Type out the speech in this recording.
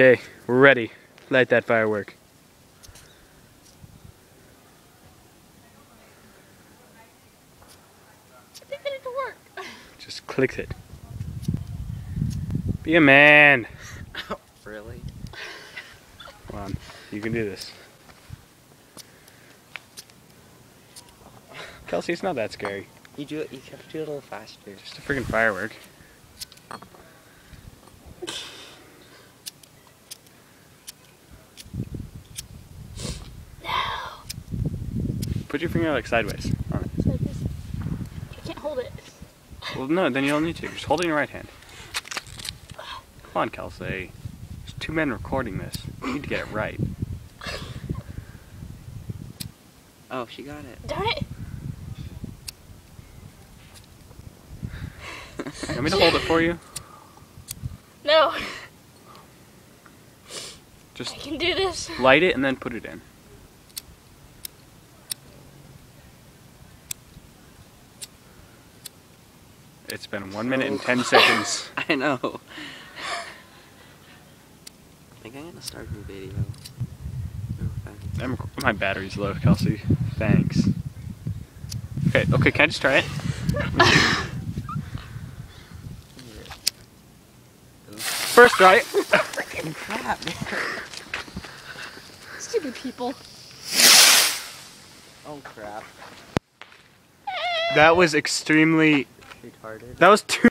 Okay, we're ready. Light that firework. I think I need to work. Just click it. Be a man. Really? Come on, you can do this. Kelsey, it's not that scary. You have to do it a little faster. Just a freaking firework. Put your finger like sideways on it. Sideways. I can't hold it. Well, no, then you don't need to. Just hold it in your right hand. Come on, Kelsey. There's two men recording this. You need to get it right. Oh, she got it. Darn it. You want me to hold it for you? No. Just I can do this. light it and then put it in. It's been 1 minute and 10 seconds. I know. I think I'm gonna start a new video. Real fast. My battery's low, Kelsey. Thanks. Okay, can I just try it? First try. Freaking crap. Stupid people. Oh crap. That was extremely... Retarded. That was too...